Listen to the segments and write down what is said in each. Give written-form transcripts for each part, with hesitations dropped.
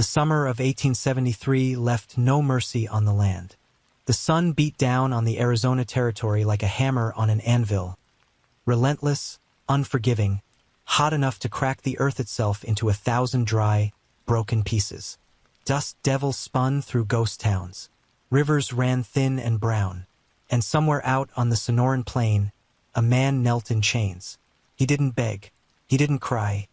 The summer of 1873 left no mercy on the land. The sun beat down on the Arizona territory like a hammer on an anvil. Relentless, unforgiving, hot enough to crack the earth itself into 1,000 dry, broken pieces. Dust devils spun through ghost towns. Rivers ran thin and brown. And somewhere out on the Sonoran plain, a man knelt in chains. He didn't beg. He didn't cry.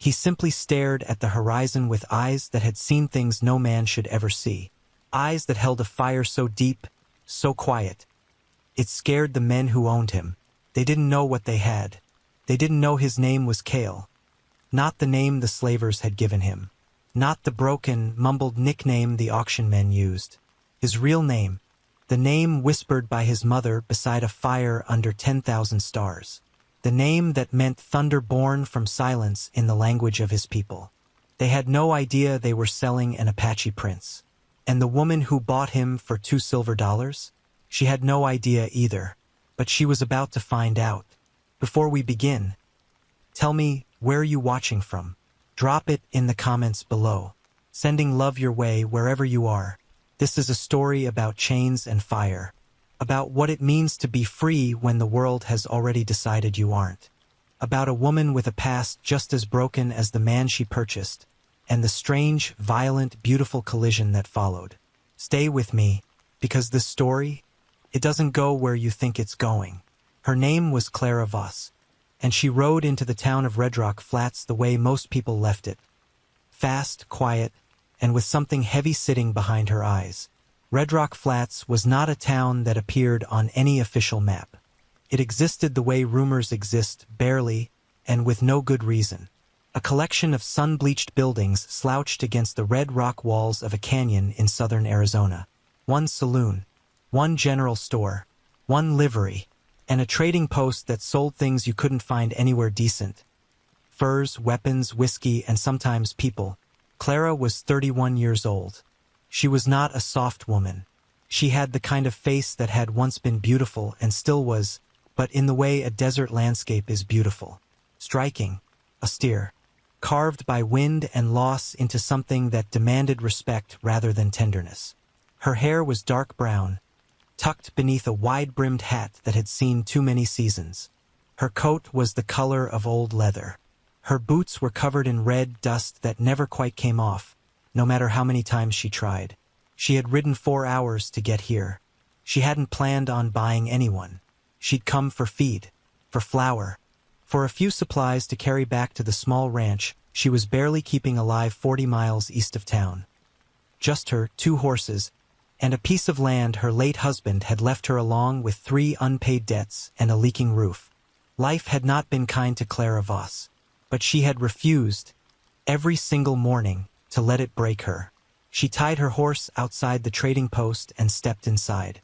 He simply stared at the horizon with eyes that had seen things no man should ever see. Eyes that held a fire so deep, so quiet. It scared the men who owned him. They didn't know what they had. They didn't know his name was Cale. Not the name the slavers had given him. Not the broken, mumbled nickname the auction men used. His real name. The name whispered by his mother beside a fire under 10,000 stars. The name that meant thunder born from silence in the language of his people. They had no idea they were selling an Apache prince. And the woman who bought him for $2 silver, she had no idea either. But she was about to find out. Before we begin, tell me, where are you watching from? Drop it in the comments below. Sending love your way wherever you are. This is a story about chains and fire. About what it means to be free when the world has already decided you aren't. About a woman with a past just as broken as the man she purchased, and the strange, violent, beautiful collision that followed. Stay with me, because this story, it doesn't go where you think it's going. Her name was Clara Voss, and she rode into the town of Red Rock Flats the way most people left it. Fast, quiet, and with something heavy sitting behind her eyes. Red Rock Flats was not a town that appeared on any official map. It existed the way rumors exist, barely, and with no good reason. A collection of sun-bleached buildings slouched against the red rock walls of a canyon in southern Arizona. One saloon, one general store, one livery, and a trading post that sold things you couldn't find anywhere decent. Furs, weapons, whiskey, and sometimes people. Clara was 31 years old. She was not a soft woman. She had the kind of face that had once been beautiful and still was, but in the way a desert landscape is beautiful. Striking, austere, carved by wind and loss into something that demanded respect rather than tenderness. Her hair was dark brown, tucked beneath a wide-brimmed hat that had seen too many seasons. Her coat was the color of old leather. Her boots were covered in red dust that never quite came off, no matter how many times she tried. She had ridden 4 hours to get here. She hadn't planned on buying anyone. She'd come for feed, for flour, for a few supplies to carry back to the small ranch she was barely keeping alive 40 miles east of town. Just her, 2 horses, and a piece of land her late husband had left her along with 3 unpaid debts and a leaking roof. Life had not been kind to Clara Voss, but she had refused, every single morning, to let it break her. She tied her horse outside the trading post and stepped inside.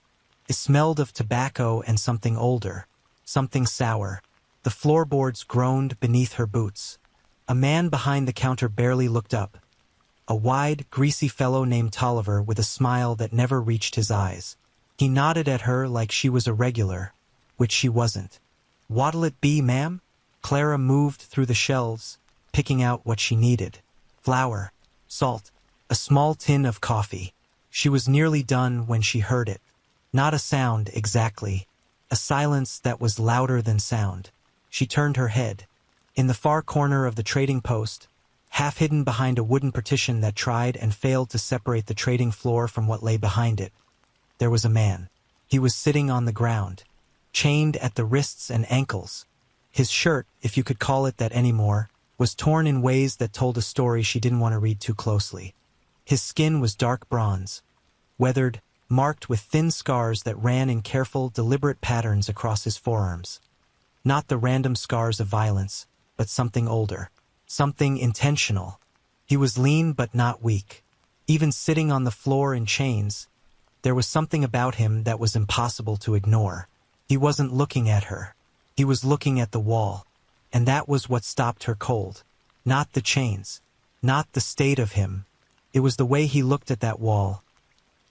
It smelled of tobacco and something older, something sour. The floorboards groaned beneath her boots. A man behind the counter barely looked up. A wide, greasy fellow named Tolliver with a smile that never reached his eyes. He nodded at her like she was a regular, which she wasn't. "What'll it be, ma'am?" Clara moved through the shelves, picking out what she needed. Flour, salt, a small tin of coffee. She was nearly done when she heard it. Not a sound, exactly. A silence that was louder than sound. She turned her head. In the far corner of the trading post, half hidden behind a wooden partition that tried and failed to separate the trading floor from what lay behind it, there was a man. He was sitting on the ground, chained at the wrists and ankles. His shirt, if you could call it that anymore, was torn in ways that told a story she didn't want to read too closely. His skin was dark bronze, weathered, marked with thin scars that ran in careful, deliberate patterns across his forearms. Not the random scars of violence, but something older, something intentional. He was lean but not weak. Even sitting on the floor in chains, there was something about him that was impossible to ignore. He wasn't looking at her. He was looking at the wall. And that was what stopped her cold. Not the chains. Not the state of him. It was the way he looked at that wall.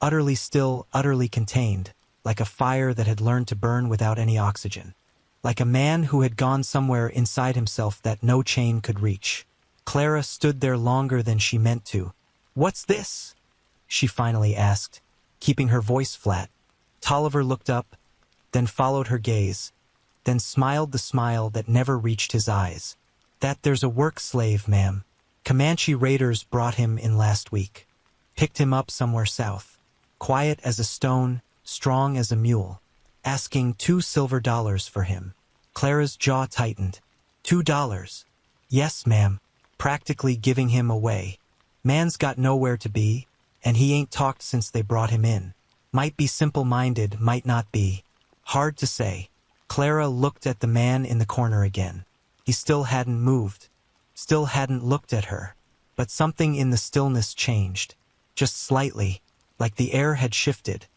Utterly still, utterly contained, like a fire that had learned to burn without any oxygen. Like a man who had gone somewhere inside himself that no chain could reach. Clara stood there longer than she meant to, "What's this?" she finally asked, keeping her voice flat. Tolliver looked up, then followed her gaze, then smiled the smile that never reached his eyes. "That there's a work slave, ma'am. Comanche raiders brought him in last week. Picked him up somewhere south. Quiet as a stone, strong as a mule. Asking $2 for him." Clara's jaw tightened. $2? "Yes, ma'am. Practically giving him away. Man's got nowhere to be, and he ain't talked since they brought him in. Might be simple-minded, might not be. Hard to say." Clara looked at the man in the corner again. He still hadn't moved, still hadn't looked at her. But something in the stillness changed. Just slightly, like the air had shifted,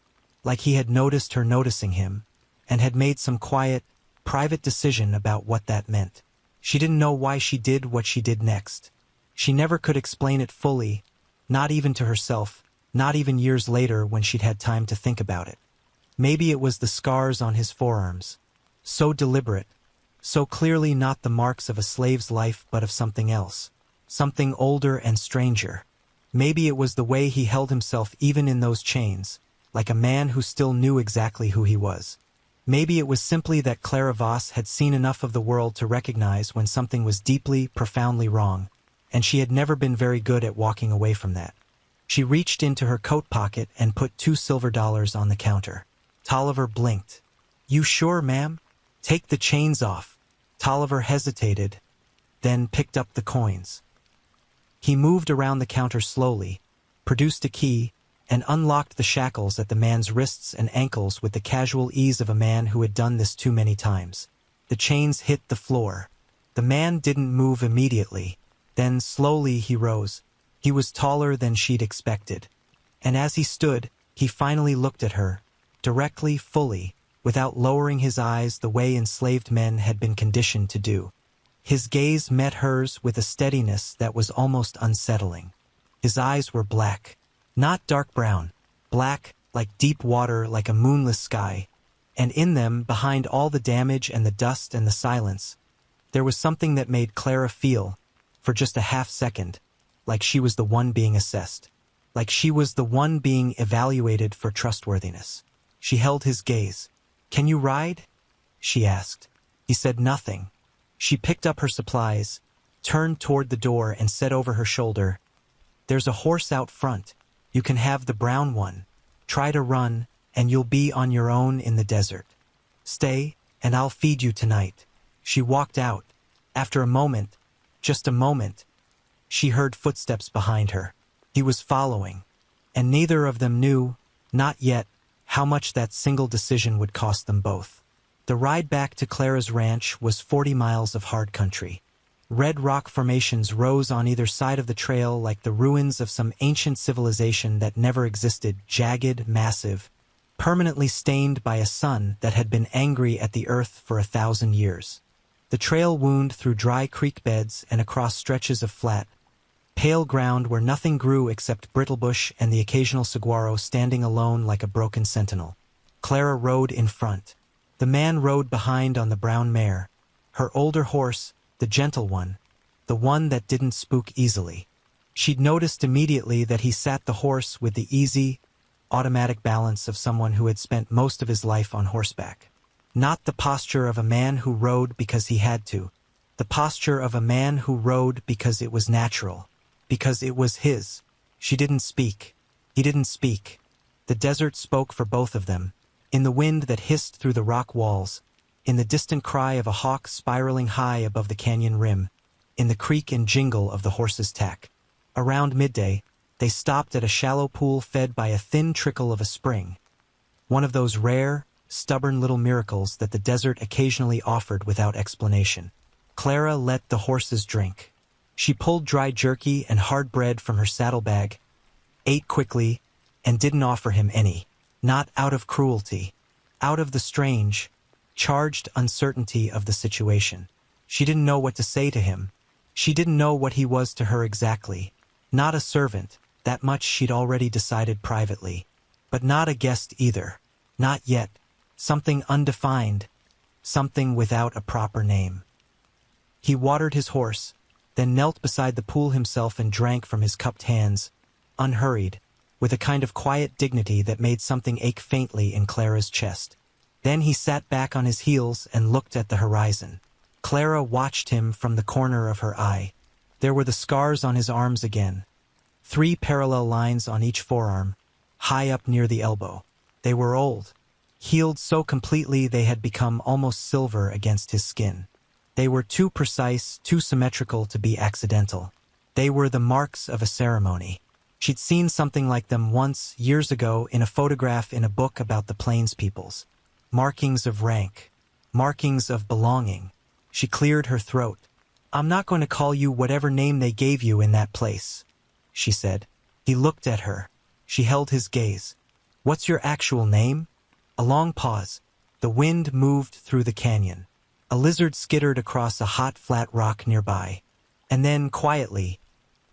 like he had noticed her noticing him, and had made some quiet, private decision about what that meant. She didn't know why she did what she did next. She never could explain it fully, not even to herself, not even years later when she'd had time to think about it. Maybe it was the scars on his forearms. So deliberate, so clearly not the marks of a slave's life but of something else. Something older and stranger. Maybe it was the way he held himself even in those chains, like a man who still knew exactly who he was. Maybe it was simply that Clara Voss had seen enough of the world to recognize when something was deeply, profoundly wrong, and she had never been very good at walking away from that. She reached into her coat pocket and put $2 on the counter. Tolliver blinked. "You sure, ma'am? Take the chains off." Tolliver hesitated, then picked up the coins. He moved around the counter slowly, produced a key, and unlocked the shackles at the man's wrists and ankles with the casual ease of a man who had done this too many times. The chains hit the floor. The man didn't move immediately. Then slowly he rose. He was taller than she'd expected. And as he stood, he finally looked at her, directly, fully, without lowering his eyes the way enslaved men had been conditioned to do. His gaze met hers with a steadiness that was almost unsettling. His eyes were black. Not dark brown, black, like deep water, like a moonless sky, and in them, behind all the damage and the dust and the silence, there was something that made Clara feel, for just a half second, like she was the one being assessed, like she was the one being evaluated for trustworthiness. She held his gaze. "Can you ride?" she asked. He said nothing. She picked up her supplies, turned toward the door and said over her shoulder, "There's a horse out front. You can have the brown one. Try to run, and you'll be on your own in the desert. Stay, and I'll feed you tonight." She walked out. After a moment, just a moment, she heard footsteps behind her. He was following, and neither of them knew, not yet, how much that single decision would cost them both. The ride back to Clara's ranch was 40 miles of hard country. Red rock formations rose on either side of the trail like the ruins of some ancient civilization that never existed, jagged, massive, permanently stained by a sun that had been angry at the earth for 1,000 years. The trail wound through dry creek beds and across stretches of flat, pale ground where nothing grew except brittlebush and the occasional saguaro standing alone like a broken sentinel. Clara rode in front. The man rode behind on the brown mare, her older horse, the gentle one, the one that didn't spook easily. She'd noticed immediately that he sat the horse with the easy, automatic balance of someone who had spent most of his life on horseback. Not the posture of a man who rode because he had to, the posture of a man who rode because it was natural, because it was his. She didn't speak. He didn't speak. The desert spoke for both of them, in the wind that hissed through the rock walls, in the distant cry of a hawk spiraling high above the canyon rim, in the creak and jingle of the horse's tack. Around midday, they stopped at a shallow pool fed by a thin trickle of a spring, one of those rare, stubborn little miracles that the desert occasionally offered without explanation. Clara let the horses drink. She pulled dry jerky and hard bread from her saddlebag, ate quickly, and didn't offer him any, not out of cruelty, out of the strange, charged uncertainty of the situation. She didn't know what to say to him. She didn't know what he was to her exactly. Not a servant, that much she'd already decided privately. But not a guest either. Not yet. Something undefined. Something without a proper name. He watered his horse, then knelt beside the pool himself and drank from his cupped hands, unhurried, with a kind of quiet dignity that made something ache faintly in Clara's chest. Then he sat back on his heels and looked at the horizon. Clara watched him from the corner of her eye. There were the scars on his arms again. 3 parallel lines on each forearm, high up near the elbow. They were old, healed so completely they had become almost silver against his skin. They were too precise, too symmetrical to be accidental. They were the marks of a ceremony. She'd seen something like them once, years ago, in a photograph in a book about the Plains peoples. Markings of rank, markings of belonging. She cleared her throat. "I'm not going to call you whatever name they gave you in that place," she said. He looked at her. She held his gaze. "What's your actual name?" A long pause. The wind moved through the canyon. A lizard skittered across a hot, flat rock nearby. And then, quietly,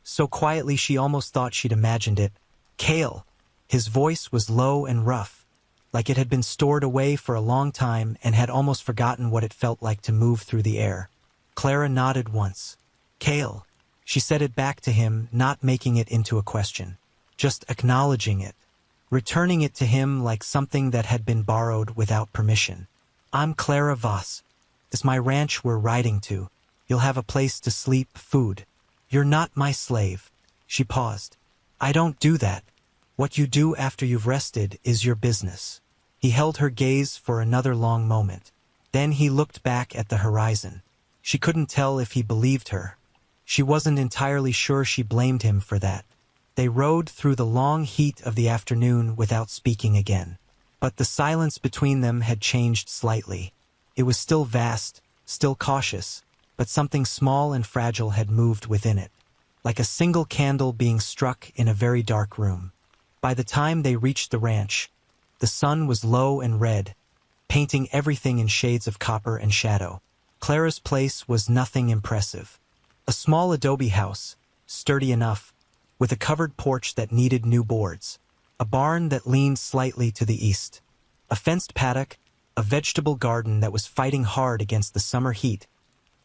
so quietly she almost thought she'd imagined it, "Kale." His voice was low and rough, like it had been stored away for a long time and had almost forgotten what it felt like to move through the air. Clara nodded once. "Kale." She said it back to him, not making it into a question, just acknowledging it, returning it to him like something that had been borrowed without permission. "I'm Clara Voss. It's my ranch we're riding to. You'll have a place to sleep, food. You're not my slave." She paused. "I don't do that. What you do after you've rested is your business." He held her gaze for another long moment. Then he looked back at the horizon. She couldn't tell if he believed her. She wasn't entirely sure she blamed him for that. They rode through the long heat of the afternoon without speaking again. But the silence between them had changed slightly. It was still vast, still cautious, but something small and fragile had moved within it, like a single candle being struck in a very dark room. By the time they reached the ranch, the sun was low and red, painting everything in shades of copper and shadow. Clara's place was nothing impressive. A small adobe house, sturdy enough, with a covered porch that needed new boards, a barn that leaned slightly to the east, a fenced paddock, a vegetable garden that was fighting hard against the summer heat,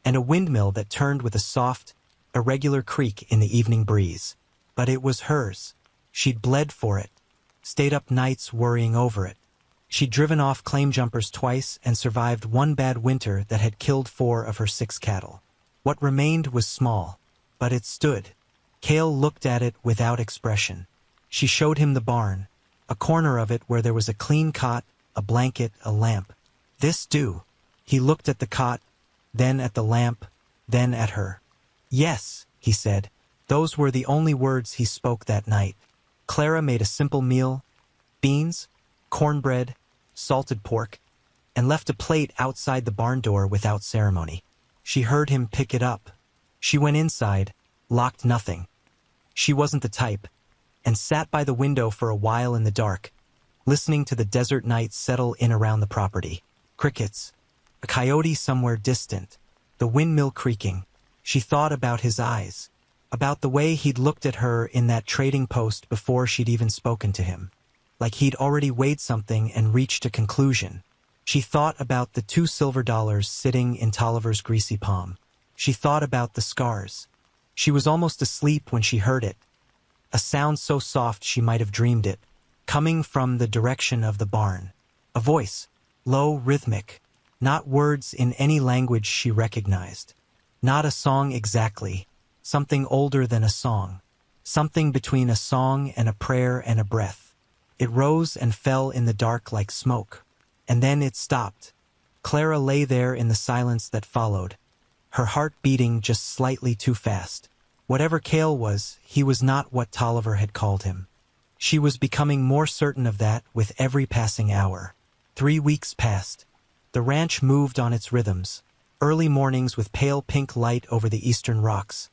and a windmill that turned with a soft, irregular creak in the evening breeze. But it was hers. She'd bled for it, stayed up nights worrying over it. She'd driven off claim jumpers twice and survived one bad winter that had killed 4 of her 6 cattle. What remained was small, but it stood. Cale looked at it without expression. She showed him the barn, a corner of it where there was a clean cot, a blanket, a lamp. "This do." He looked at the cot, then at the lamp, then at her. "Yes," he said. Those were the only words he spoke that night. Clara made a simple meal, beans, cornbread, salted pork, and left a plate outside the barn door without ceremony. She heard him pick it up. She went inside, locked nothing. She wasn't the type, and sat by the window for a while in the dark, listening to the desert night settle in around the property. Crickets, a coyote somewhere distant, the windmill creaking. She thought about his eyes, about the way he'd looked at her in that trading post before she'd even spoken to him, like he'd already weighed something and reached a conclusion. She thought about the 2 silver dollars sitting in Tolliver's greasy palm. She thought about the scars. She was almost asleep when she heard it, a sound so soft she might have dreamed it, coming from the direction of the barn. A voice, low, rhythmic, not words in any language she recognized. Not a song exactly, something older than a song, something between a song and a prayer and a breath. It rose and fell in the dark like smoke, and then it stopped. Clara lay there in the silence that followed, her heart beating just slightly too fast. Whatever Cale was, he was not what Tolliver had called him. She was becoming more certain of that with every passing hour. 3 weeks passed. The ranch moved on its rhythms. Early mornings with pale pink light over the eastern rocks.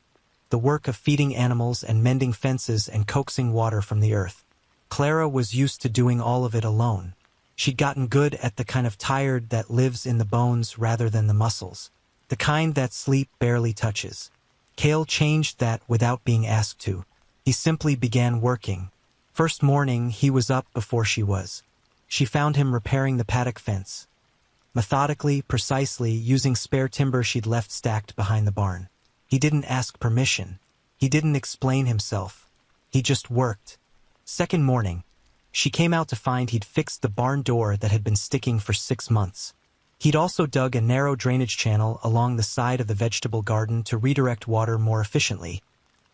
The work of feeding animals and mending fences and coaxing water from the earth. Clara was used to doing all of it alone. She'd gotten good at the kind of tired that lives in the bones rather than the muscles, the kind that sleep barely touches. Cale changed that without being asked to. He simply began working. First morning, he was up before she was. She found him repairing the paddock fence, methodically, precisely, using spare timber she'd left stacked behind the barn. He didn't ask permission. He didn't explain himself. He just worked. Second morning, she came out to find he'd fixed the barn door that had been sticking for 6 months. He'd also dug a narrow drainage channel along the side of the vegetable garden to redirect water more efficiently,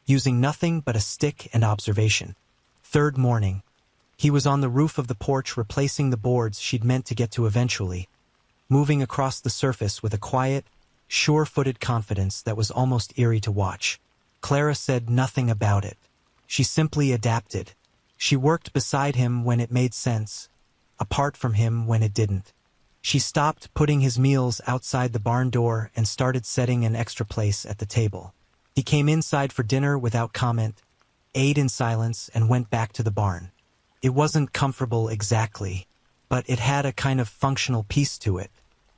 using nothing but a stick and observation. Third morning, he was on the roof of the porch replacing the boards she'd meant to get to eventually, moving across the surface with a quiet, sure-footed confidence that was almost eerie to watch. Clara said nothing about it. She simply adapted. She worked beside him when it made sense, apart from him when it didn't. She stopped putting his meals outside the barn door and started setting an extra place at the table. He came inside for dinner without comment, ate in silence, and went back to the barn. It wasn't comfortable exactly, but it had a kind of functional peace to it.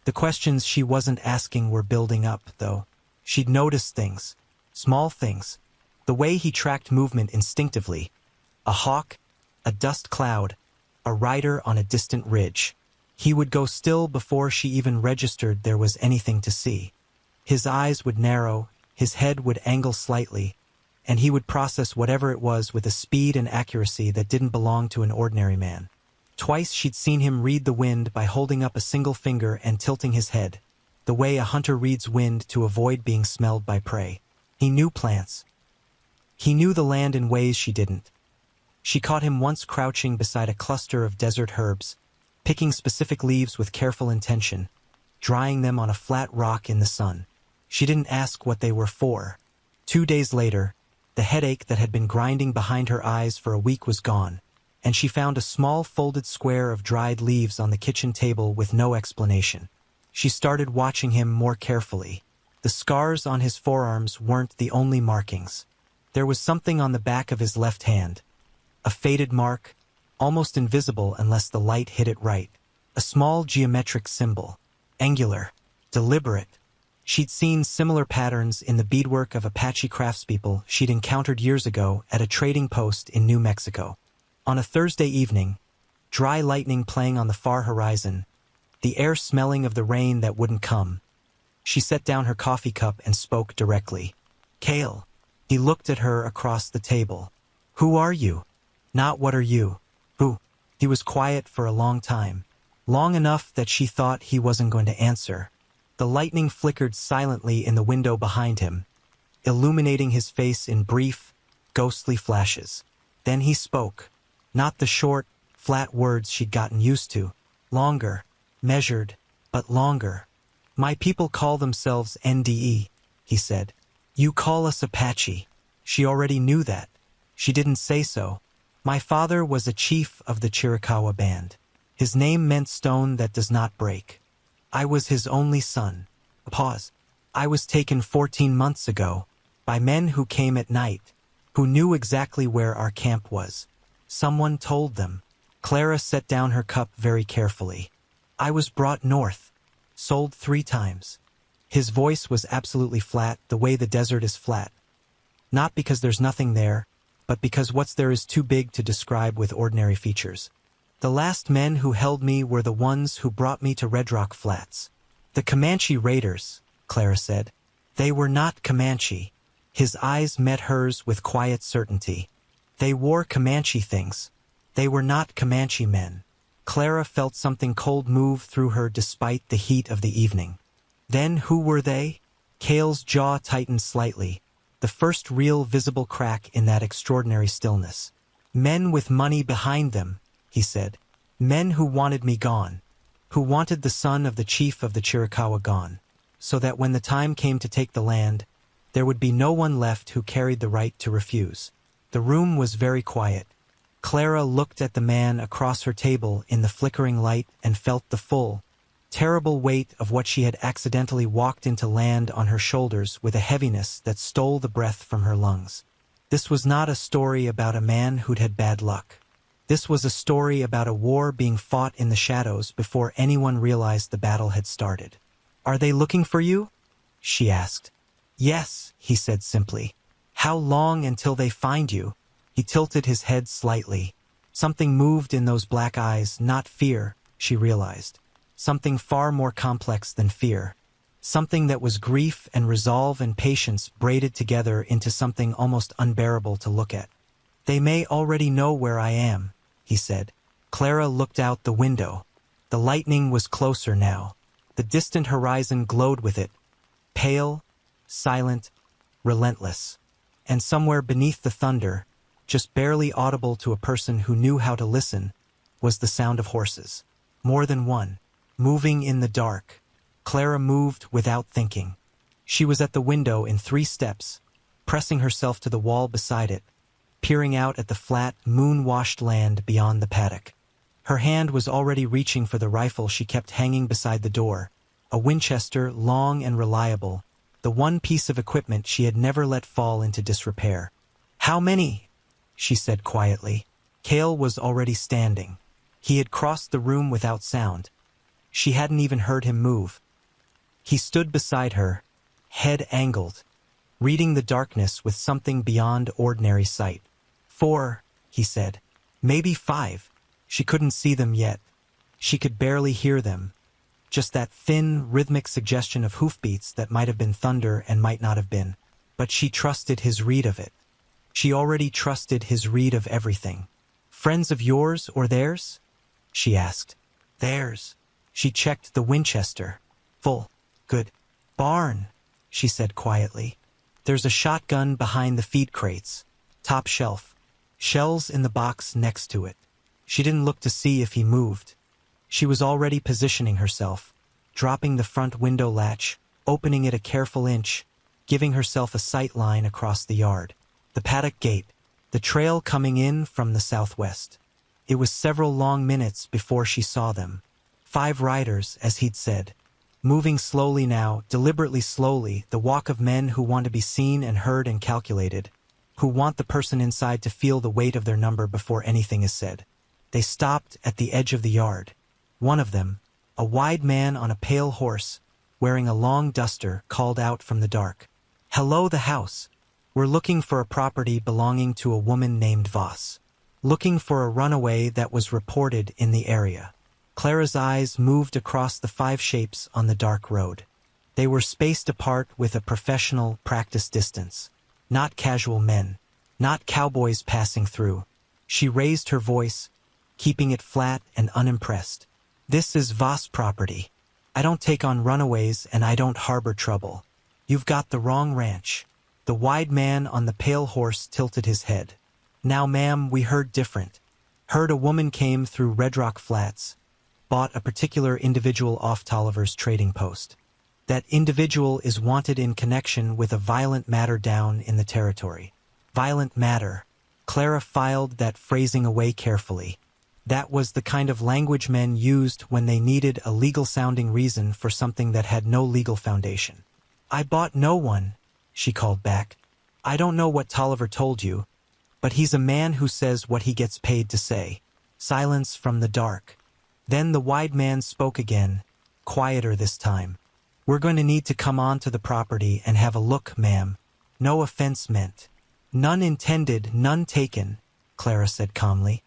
The questions she wasn't asking were building up, though. She'd noticed things, small things, the way he tracked movement instinctively. A hawk, a dust cloud, a rider on a distant ridge. He would go still before she even registered there was anything to see. His eyes would narrow, his head would angle slightly, and he would process whatever it was with a speed and accuracy that didn't belong to an ordinary man. Twice she'd seen him read the wind by holding up a single finger and tilting his head, the way a hunter reads wind to avoid being smelled by prey. He knew plants. He knew the land in ways she didn't. She caught him once crouching beside a cluster of desert herbs, picking specific leaves with careful intention, drying them on a flat rock in the sun. She didn't ask what they were for. 2 days later, the headache that had been grinding behind her eyes for a week was gone, and she found a small folded square of dried leaves on the kitchen table with no explanation. She started watching him more carefully. The scars on his forearms weren't the only markings. There was something on the back of his left hand, a faded mark, almost invisible unless the light hit it right. A small geometric symbol, angular, deliberate. She'd seen similar patterns in the beadwork of Apache craftspeople she'd encountered years ago at a trading post in New Mexico. On a Thursday evening, dry lightning playing on the far horizon, the air smelling of the rain that wouldn't come, she set down her coffee cup and spoke directly. "Kale." He looked at her across the table. "Who are you? Not what are you. Who?" He was quiet for a long time, long enough that she thought he wasn't going to answer. The lightning flickered silently in the window behind him, illuminating his face in brief, ghostly flashes. Then he spoke, not the short, flat words she'd gotten used to. Longer, measured, but longer. "My people call themselves NDE, he said. "You call us Apache." She already knew that. She didn't say so. "My father was a chief of the Chiricahua band. His name meant stone that does not break. I was his only son." A pause. "I was taken 14 months ago, by men who came at night, who knew exactly where our camp was. Someone told them." Clara set down her cup very carefully. "I was brought north, sold 3 times. His voice was absolutely flat, the way the desert is flat. Not because there's nothing there, but because what's there is too big to describe with ordinary features. "The last men who held me were the ones who brought me to Red Rock Flats. The Comanche raiders," Clara said. "They were not Comanche." His eyes met hers with quiet certainty. "They wore Comanche things. They were not Comanche men." Clara felt something cold move through her despite the heat of the evening. "Then who were they?" Cale's jaw tightened slightly, the first real visible crack in that extraordinary stillness. "Men with money behind them," he said. "Men who wanted me gone, who wanted the son of the chief of the Chiricahua gone, so that when the time came to take the land, there would be no one left who carried the right to refuse." The room was very quiet. Clara looked at the man across her table in the flickering light and felt the full, terrible weight of what she had accidentally walked into land on her shoulders with a heaviness that stole the breath from her lungs. This was not a story about a man who'd had bad luck. This was a story about a war being fought in the shadows before anyone realized the battle had started. "Are they looking for you?" she asked. "Yes," he said simply. "How long until they find you?" He tilted his head slightly. Something moved in those black eyes, not fear, she realized. Something far more complex than fear. Something that was grief and resolve and patience braided together into something almost unbearable to look at. They may already know where I am, he said. Clara looked out the window. The lightning was closer now. The distant horizon glowed with it, pale, silent, relentless. And somewhere beneath the thunder, just barely audible to a person who knew how to listen, was the sound of horses. More than one, moving in the dark. Clara moved without thinking. She was at the window in 3 steps, pressing herself to the wall beside it, peering out at the flat, moon-washed land beyond the paddock. Her hand was already reaching for the rifle she kept hanging beside the door, a Winchester, long and reliable, the one piece of equipment she had never let fall into disrepair. "How many?" she said quietly. Cale was already standing. He had crossed the room without sound. She hadn't even heard him move. He stood beside her, head angled, reading the darkness with something beyond ordinary sight. 4, he said. Maybe 5. She couldn't see them yet. She could barely hear them. Just that thin, rhythmic suggestion of hoofbeats that might have been thunder and might not have been. But she trusted his read of it. She already trusted his read of everything. "Friends of yours or theirs?" she asked. "Theirs." She checked the Winchester. "Full. Good." "Barn," she said quietly. "There's a shotgun behind the feed crates. Top shelf. Shells in the box next to it." She didn't look to see if he moved. She was already positioning herself, dropping the front window latch, opening it a careful inch, giving herself a sight line across the yard. The paddock gate, the trail coming in from the southwest. It was several long minutes before she saw them. 5 riders, as he'd said. Moving slowly now, deliberately slowly, the walk of men who want to be seen and heard and calculated, who want the person inside to feel the weight of their number before anything is said. They stopped at the edge of the yard. One of them, a wide man on a pale horse, wearing a long duster, called out from the dark. "Hello, the house. We're looking for a property belonging to a woman named Voss. Looking for a runaway that was reported in the area." Clara's eyes moved across the 5 shapes on the dark road. They were spaced apart with a professional, practiced distance. Not casual men. Not cowboys passing through. She raised her voice, keeping it flat and unimpressed. "This is Voss property. I don't take on runaways and I don't harbor trouble. You've got the wrong ranch." The wide man on the pale horse tilted his head. "Now, ma'am, we heard different. Heard a woman came through Red Rock Flats. Bought a particular individual off Tolliver's trading post. That individual is wanted in connection with a violent matter down in the territory." Violent matter. Clara filed that phrasing away carefully. That was the kind of language men used when they needed a legal-sounding reason for something that had no legal foundation. "I bought no one," she called back. "I don't know what Tolliver told you, but he's a man who says what he gets paid to say." Silence from the dark. Then the wide man spoke again, quieter this time. "We're going to need to come on to the property and have a look, ma'am. No offense meant." "None intended, none taken," Clara said calmly.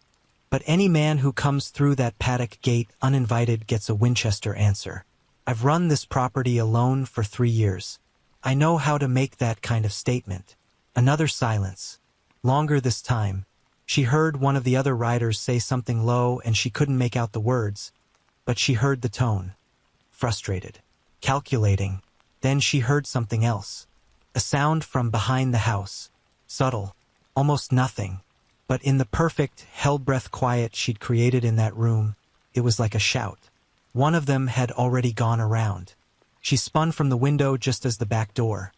"But any man who comes through that paddock gate uninvited gets a Winchester answer. I've run this property alone for 3 years. I know how to make that kind of statement." Another silence. Longer this time. She heard one of the other riders say something low and she couldn't make out the words, but she heard the tone. Frustrated. Calculating. Then she heard something else. A sound from behind the house. Subtle. Almost nothing. But in the perfect, held-breath quiet she'd created in that room, it was like a shout. One of them had already gone around. She spun from the window just as the back door.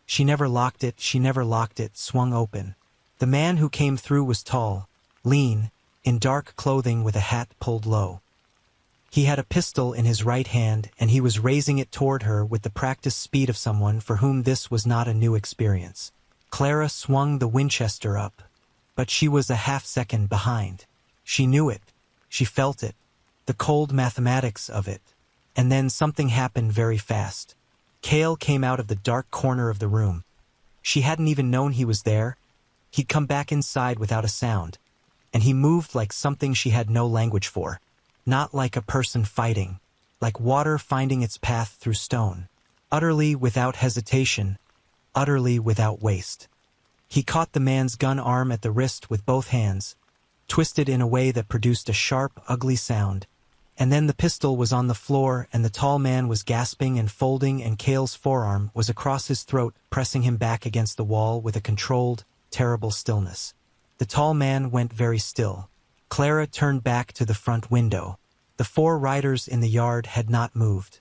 She never locked it, swung open. The man who came through was tall, lean, in dark clothing with a hat pulled low. He had a pistol in his right hand and he was raising it toward her with the practiced speed of someone for whom this was not a new experience. Clara swung the Winchester up. But she was a half-second behind. She knew it. She felt it. The cold mathematics of it. And then something happened very fast. Cale came out of the dark corner of the room. She hadn't even known he was there. He'd come back inside without a sound. And he moved like something she had no language for. Not like a person fighting. Like water finding its path through stone. Utterly without hesitation. Utterly without waste. He caught the man's gun arm at the wrist with both hands, twisted in a way that produced a sharp, ugly sound, and then the pistol was on the floor and the tall man was gasping and folding and Cale's forearm was across his throat, pressing him back against the wall with a controlled, terrible stillness. The tall man went very still. Clara turned back to the front window. The 4 riders in the yard had not moved.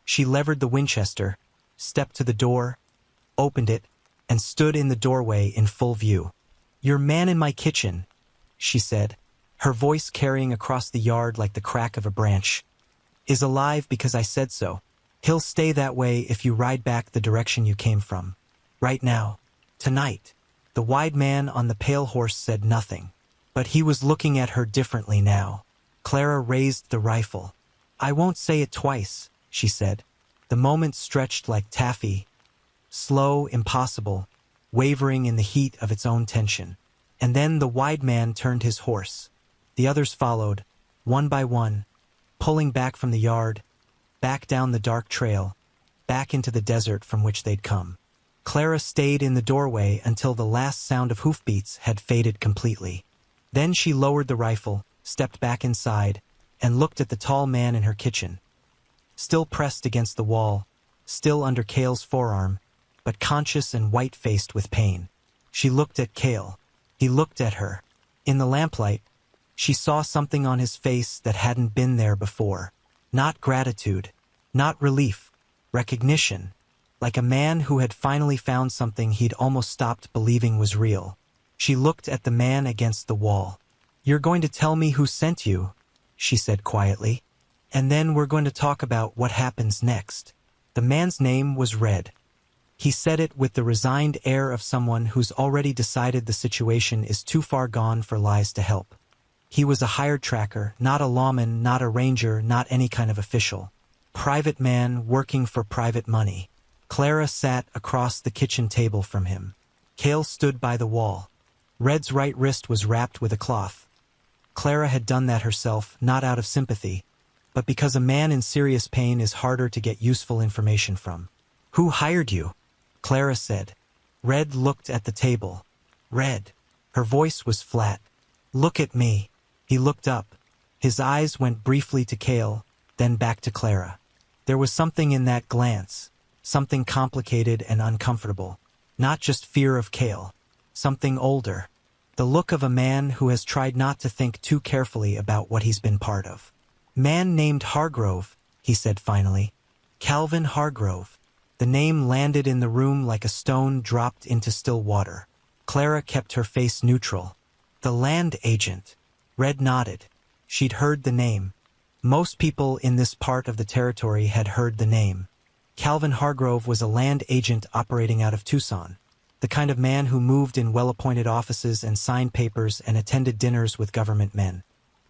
She levered the Winchester, stepped to the door, opened it, and stood in the doorway in full view. "Your man in my kitchen," she said, her voice carrying across the yard like the crack of a branch, "is alive because I said so. He'll stay that way if you ride back the direction you came from. Right now. Tonight." The wide man on the pale horse said nothing, but he was looking at her differently now. Clara raised the rifle. "I won't say it twice," she said. The moment stretched like taffy, slow, impossible, wavering in the heat of its own tension. And then the wide man turned his horse. The others followed, one by one, pulling back from the yard, back down the dark trail, back into the desert from which they'd come. Clara stayed in the doorway until the last sound of hoofbeats had faded completely. Then she lowered the rifle, stepped back inside, and looked at the tall man in her kitchen. Still pressed against the wall, still under Cale's forearm, but conscious and white-faced with pain. She looked at Cale. He looked at her. In the lamplight, she saw something on his face that hadn't been there before. Not gratitude, not relief, recognition, like a man who had finally found something he'd almost stopped believing was real. She looked at the man against the wall. "You're going to tell me who sent you," she said quietly, "and then we're going to talk about what happens next." The man's name was Red. He said it with the resigned air of someone who's already decided the situation is too far gone for lies to help. He was a hired tracker, not a lawman, not a ranger, not any kind of official. Private man working for private money. Clara sat across the kitchen table from him. Cale stood by the wall. Red's right wrist was wrapped with a cloth. Clara had done that herself, not out of sympathy, but because a man in serious pain is harder to get useful information from. "Who hired you?" Clara said. Red looked at the table. "Red." Her voice was flat. "Look at me." He looked up. His eyes went briefly to Cale, then back to Clara. There was something in that glance, something complicated and uncomfortable. Not just fear of Cale. Something older. The look of a man who has tried not to think too carefully about what he's been part of. "Man named Hargrove," he said finally. "Calvin Hargrove." The name landed in the room like a stone dropped into still water. Clara kept her face neutral. "The land agent." Red nodded. She'd heard the name. Most people in this part of the territory had heard the name. Calvin Hargrove was a land agent operating out of Tucson. The kind of man who moved in well-appointed offices and signed papers and attended dinners with government men.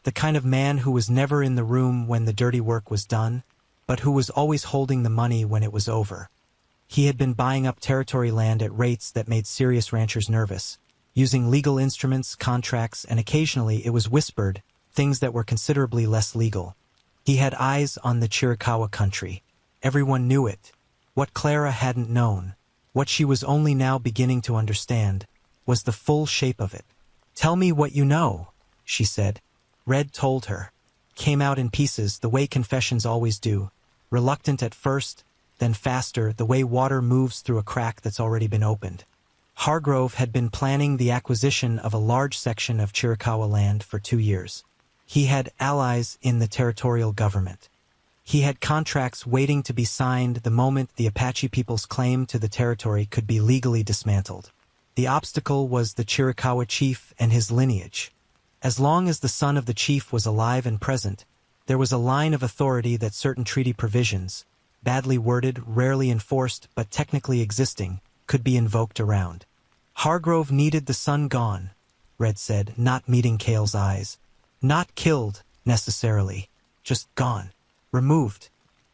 The kind of man who was never in the room when the dirty work was done, but who was always holding the money when it was over. He had been buying up territory land at rates that made serious ranchers nervous, using legal instruments, contracts, and occasionally it was whispered, things that were considerably less legal. He had eyes on the Chiricahua country. Everyone knew it. What Clara hadn't known, what she was only now beginning to understand, was the full shape of it. "Tell me what you know," she said. Red told her. Came out in pieces, the way confessions always do. Reluctant at first, then faster, the way water moves through a crack that's already been opened. Hargrove had been planning the acquisition of a large section of Chiricahua land for 2 years. He had allies in the territorial government. He had contracts waiting to be signed the moment the Apache people's claim to the territory could be legally dismantled. The obstacle was the Chiricahua chief and his lineage. As long as the son of the chief was alive and present, there was a line of authority that certain treaty provisions, badly worded, rarely enforced, but technically existing, could be invoked around. Hargrove needed the son gone, Red said, not meeting Cale's eyes. Not killed, necessarily, just gone. Removed,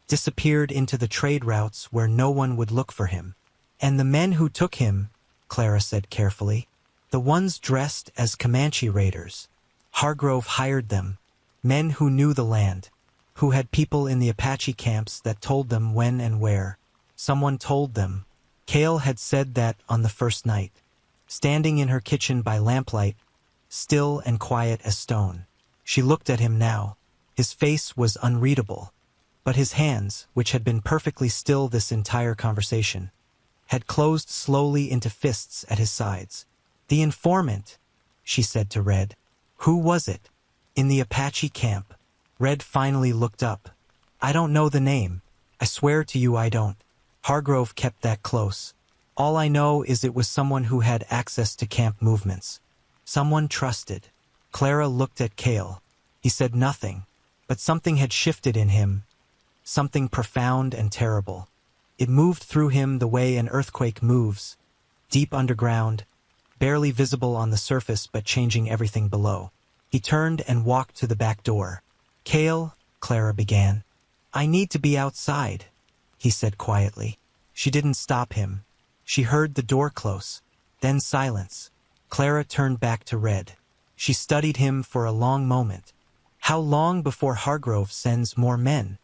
disappeared into the trade routes where no one would look for him. And the men who took him, Clara said carefully, the ones dressed as Comanche raiders. Hargrove hired them, men who knew the land, who had people in the Apache camps that told them when and where. Someone told them. Cale had said that on the first night. standing in her kitchen by lamplight, still and quiet as stone. She looked at him now. His face was unreadable, but his hands, which had been perfectly still this entire conversation, had closed slowly into fists at his sides. "The informant," she said to Red. "Who was it?" "In the Apache camp." Red finally looked up. "I don't know the name. I swear to you I don't." Hargrove kept that close. "All I know is it was someone who had access to camp movements. Someone trusted." Clara looked at Cale. He said nothing, but something had shifted in him, something profound and terrible. It moved through him the way an earthquake moves, deep underground, barely visible on the surface but changing everything below. He turned and walked to the back door. "Cale," Clara began. "I need to be outside," he said quietly. She didn't stop him. She heard the door close, then silence. Clara turned back to Red. She studied him for a long moment. "How long before Hargrove sends more men?"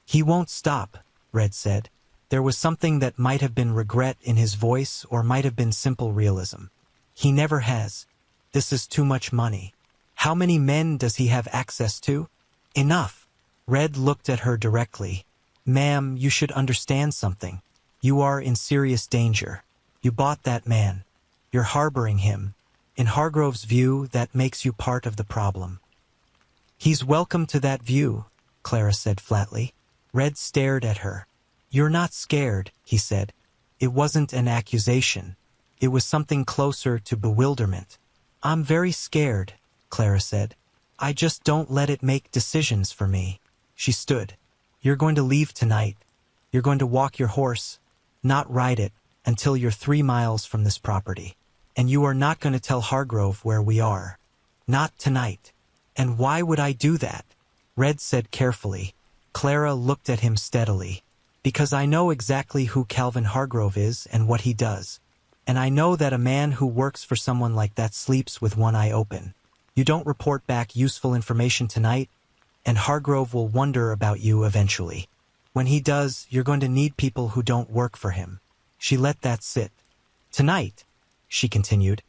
"He won't stop," Red said. There was something that might have been regret in his voice or might have been simple realism. "He never has. This is too much money." "How many men does he have access to?" "Enough." Red looked at her directly. "Ma'am, you should understand something. You are in serious danger. You bought that man. You're harboring him. In Hargrove's view, that makes you part of the problem." "He's welcome to that view," Clara said flatly. Red stared at her. "You're not scared," he said. It wasn't an accusation. It was something closer to bewilderment. "I'm very scared," Clara said. "I just don't let it make decisions for me." She stood. "You're going to leave tonight. You're going to walk your horse, not ride it, until you're 3 miles from this property. And you are not going to tell Hargrove where we are. Not tonight." "And why would I do that?" Red said carefully. Clara looked at him steadily. "Because I know exactly who Calvin Hargrove is and what he does. And I know that a man who works for someone like that sleeps with one eye open. You don't report back useful information tonight, and Hargrove will wonder about you eventually. When he does, you're going to need people who don't work for him." She let that sit. "Tonight," she continued,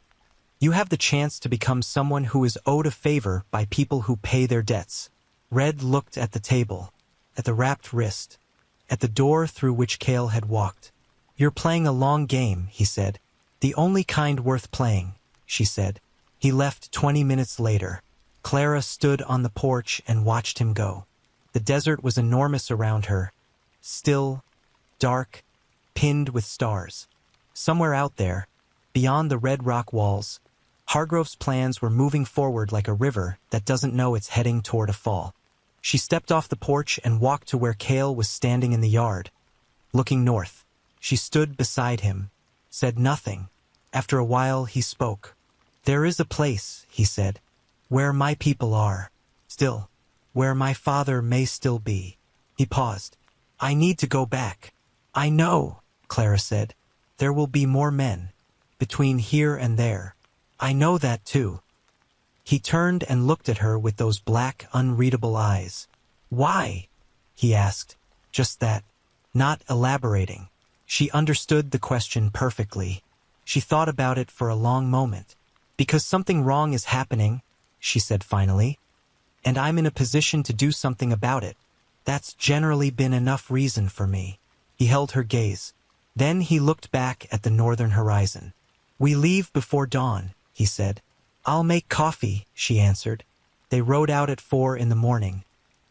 "you have the chance to become someone who is owed a favor by people who pay their debts." Red looked at the table, at the wrapped wrist, at the door through which Cale had walked. "You're playing a long game," he said. "The only kind worth playing," she said. He left 20 minutes later. Clara stood on the porch and watched him go. The desert was enormous around her, still, dark, pinned with stars. Somewhere out there, beyond the red rock walls, Hargrove's plans were moving forward like a river that doesn't know it's heading toward a fall. She stepped off the porch and walked to where Cale was standing in the yard, looking north. She stood beside him, said nothing. After a while, he spoke. "There is a place," he said, "where my people are. Still, where my father may still be." He paused. "I need to go back." "I know," Clara said. "There will be more men, between here and there. I know that too." He turned and looked at her with those black, unreadable eyes. "Why?" he asked. Just that, not elaborating. She understood the question perfectly. She thought about it for a long moment. "Because something wrong is happening," she said finally, "and I'm in a position to do something about it. That's generally been enough reason for me." He held her gaze. Then he looked back at the northern horizon. "We leave before dawn," he said. "I'll make coffee," she answered. They rode out at 4 in the morning,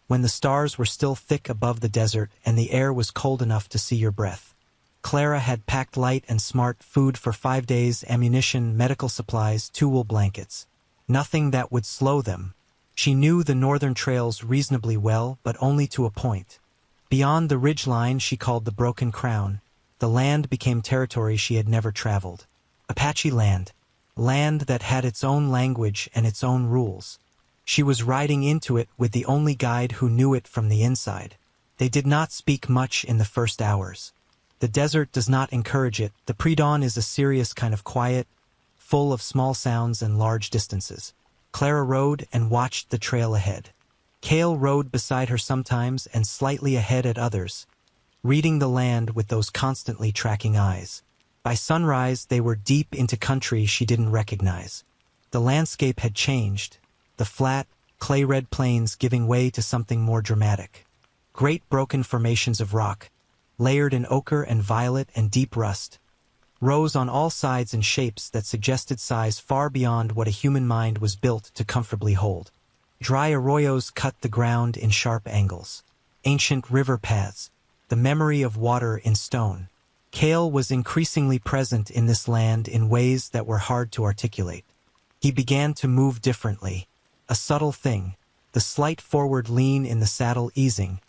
when the stars were still thick above the desert and the air was cold enough to see your breath. Clara had packed light and smart food for 5 days, ammunition, medical supplies, 2 wool blankets. Nothing that would slow them. She knew the northern trails reasonably well, but only to a point. Beyond the ridgeline she called the Broken Crown, the land became territory she had never traveled. Apache land. Land that had its own language and its own rules. She was riding into it with the only guide who knew it from the inside. They did not speak much in the first hours. The desert does not encourage it. The pre-dawn is a serious kind of quiet, full of small sounds and large distances. Clara rode and watched the trail ahead. Cale rode beside her sometimes and slightly ahead at others, reading the land with those constantly tracking eyes. By sunrise, they were deep into country she didn't recognize. The landscape had changed, the flat, clay-red plains giving way to something more dramatic. Great broken formations of rock, layered in ochre and violet and deep rust, rose on all sides in shapes that suggested size far beyond what a human mind was built to comfortably hold. Dry arroyos cut the ground in sharp angles. Ancient river paths, the memory of water in stone. Cale was increasingly present in this land in ways that were hard to articulate. He began to move differently, a subtle thing, the slight forward lean in the saddle easing,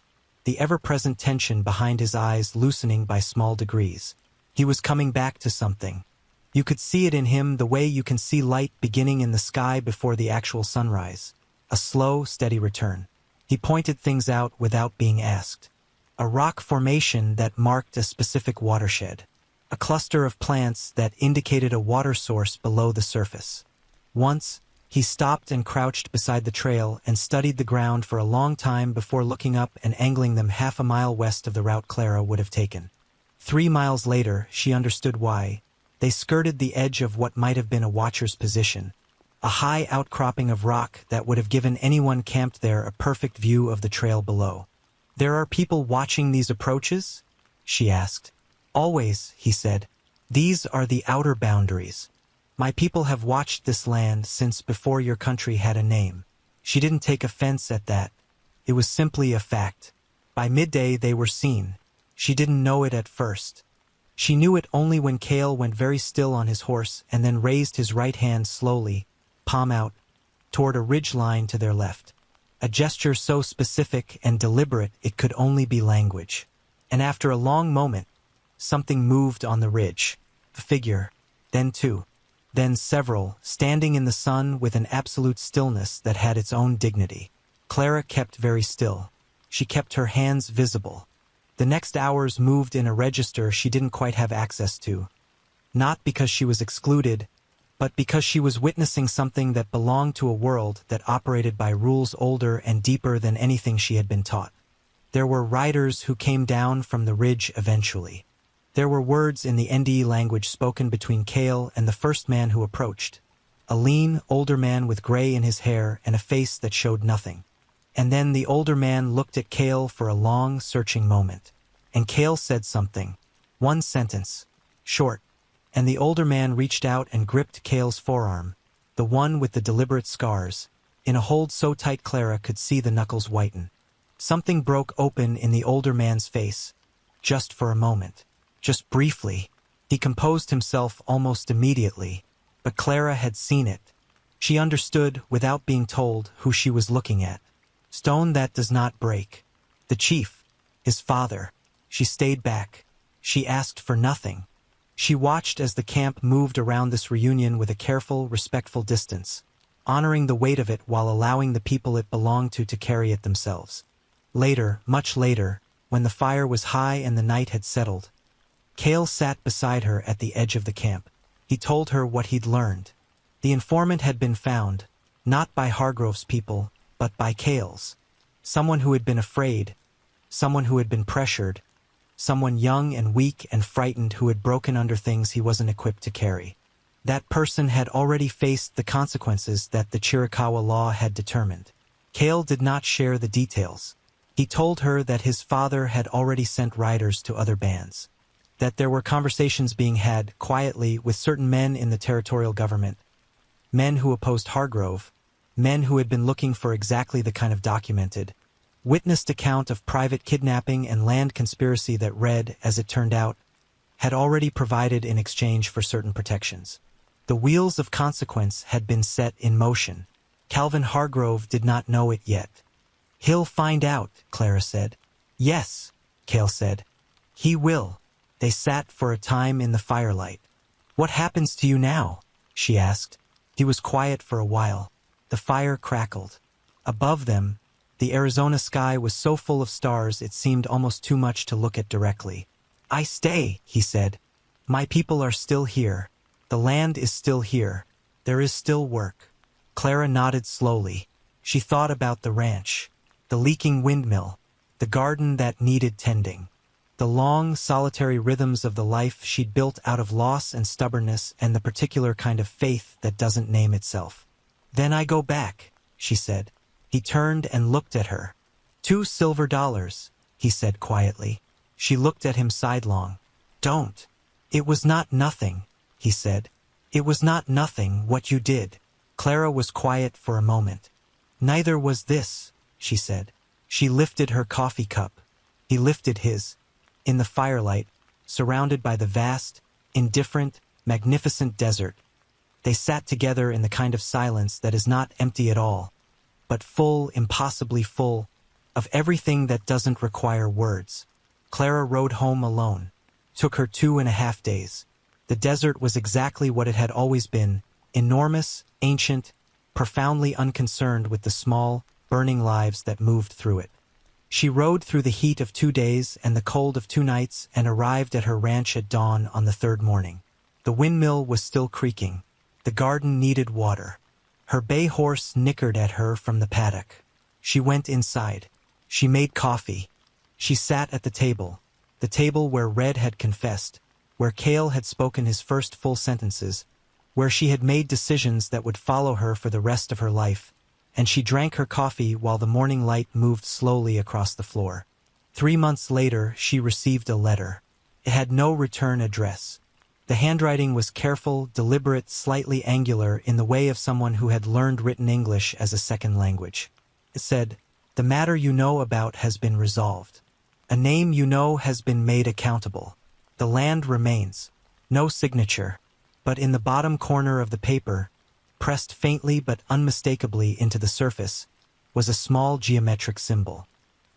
the ever-present tension behind his eyes loosening by small degrees. He was coming back to something. You could see it in him the way you can see light beginning in the sky before the actual sunrise. A slow, steady return. He pointed things out without being asked. A rock formation that marked a specific watershed. A cluster of plants that indicated a water source below the surface. Once, he stopped and crouched beside the trail and studied the ground for a long time before looking up and angling them half a mile west of the route Clara would have taken. 3 miles later, she understood why. They skirted the edge of what might have been a watcher's position. A high outcropping of rock that would have given anyone camped there a perfect view of the trail below. "There are people watching these approaches?" she asked. "Always," he said. "These are the outer boundaries. My people have watched this land since before your country had a name." She didn't take offense at that. It was simply a fact. By midday they were seen. She didn't know it at first. She knew it only when Cale went very still on his horse and then raised his right hand slowly, palm out, toward a ridge line to their left. A gesture so specific and deliberate it could only be language. And after a long moment, something moved on the ridge. A figure, then two, then several, standing in the sun with an absolute stillness that had its own dignity. Clara kept very still. She kept her hands visible. The next hours moved in a register she didn't quite have access to. Not because she was excluded, but because she was witnessing something that belonged to a world that operated by rules older and deeper than anything she had been taught. There were riders who came down from the ridge eventually. There were words in the NDE language spoken between Cale and the first man who approached. A lean, older man with gray in his hair and a face that showed nothing. And then the older man looked at Cale for a long, searching moment. And Cale said something. One sentence. Short. And the older man reached out and gripped Cale's forearm, the one with the deliberate scars, in a hold so tight Clara could see the knuckles whiten. Something broke open in the older man's face. Just for a moment. Just briefly. He composed himself almost immediately, but Clara had seen it. She understood, without being told, who she was looking at. Stone that does not break. The chief. His father. She stayed back. She asked for nothing. She watched as the camp moved around this reunion with a careful, respectful distance, honoring the weight of it while allowing the people it belonged to carry it themselves. Later, much later, when the fire was high and the night had settled, Cale sat beside her at the edge of the camp. He told her what he'd learned. The informant had been found, not by Hargrove's people, but by Cale's. Someone who had been afraid, someone who had been pressured, someone young and weak and frightened who had broken under things he wasn't equipped to carry. That person had already faced the consequences that the Chiricahua law had determined. Cale did not share the details. He told her that his father had already sent riders to other bands, that there were conversations being had quietly with certain men in the territorial government, men who opposed Hargrove, men who had been looking for exactly the kind of documented, witnessed account of private kidnapping and land conspiracy that Red, as it turned out, had already provided in exchange for certain protections. The wheels of consequence had been set in motion. Calvin Hargrove did not know it yet. "He'll find out," Clara said. "Yes," Cale said. "He will." They sat for a time in the firelight. "What happens to you now?" she asked. He was quiet for a while. The fire crackled. Above them, the Arizona sky was so full of stars it seemed almost too much to look at directly. "I stay," he said. "My people are still here. The land is still here. There is still work." Clara nodded slowly. She thought about the ranch, the leaking windmill, the garden that needed tending. The long, solitary rhythms of the life she'd built out of loss and stubbornness and the particular kind of faith that doesn't name itself. "Then I go back," she said. He turned and looked at her. $2 silver, he said quietly. She looked at him sidelong. "Don't." "It was not nothing," he said. "It was not nothing what you did." Clara was quiet for a moment. "Neither was this," she said. She lifted her coffee cup. He lifted his. In the firelight, surrounded by the vast, indifferent, magnificent desert, they sat together in the kind of silence that is not empty at all, but full, impossibly full, of everything that doesn't require words. Clara rode home alone. Took her 2.5 days. The desert was exactly what it had always been, enormous, ancient, profoundly unconcerned with the small, burning lives that moved through it. She rode through the heat of 2 days and the cold of 2 nights and arrived at her ranch at dawn on the 3rd morning. The windmill was still creaking. The garden needed water. Her bay horse nickered at her from the paddock. She went inside. She made coffee. She sat at the table where Red had confessed, where Cale had spoken his first full sentences, where she had made decisions that would follow her for the rest of her life, and she drank her coffee while the morning light moved slowly across the floor. 3 months later, she received a letter. It had no return address. The handwriting was careful, deliberate, slightly angular in the way of someone who had learned written English as a second language. It said, "The matter you know about has been resolved. A name you know has been made accountable. The land remains." No signature, but in the bottom corner of the paper, pressed faintly but unmistakably into the surface, was a small geometric symbol.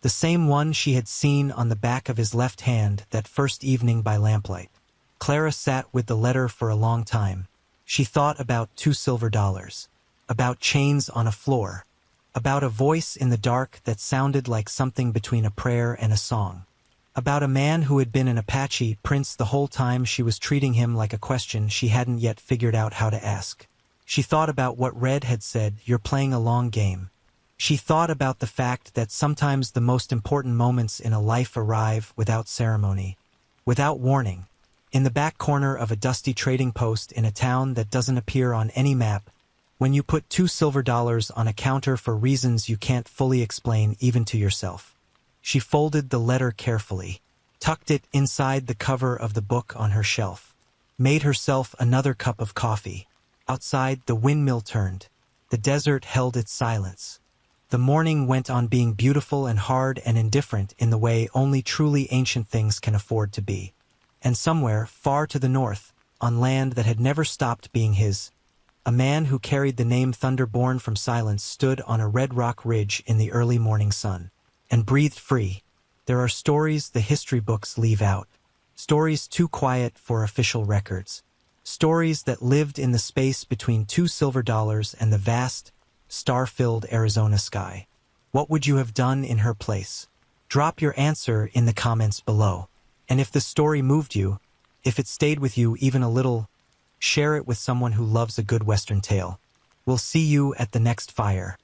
The same one she had seen on the back of his left hand that first evening by lamplight. Clara sat with the letter for a long time. She thought about $2 silver, about chains on a floor, about a voice in the dark that sounded like something between a prayer and a song, about a man who had been an Apache prince the whole time she was treating him like a question she hadn't yet figured out how to ask. She thought about what Red had said, "You're playing a long game." She thought about the fact that sometimes the most important moments in a life arrive without ceremony, without warning, in the back corner of a dusty trading post in a town that doesn't appear on any map, when you put $2 silver on a counter for reasons you can't fully explain even to yourself. She folded the letter carefully, tucked it inside the cover of the book on her shelf, made herself another cup of coffee. Outside, the windmill turned. The desert held its silence. The morning went on being beautiful and hard and indifferent in the way only truly ancient things can afford to be. And somewhere, far to the north, on land that had never stopped being his, a man who carried the name Thunderborn from silence stood on a red rock ridge in the early morning sun, and breathed free. There are stories the history books leave out, stories too quiet for official records, stories that lived in the space between $2 and the vast, star-filled Arizona sky. What would you have done in her place? Drop your answer in the comments below. And if the story moved you, if it stayed with you even a little, share it with someone who loves a good Western tale. We'll see you at the next fire.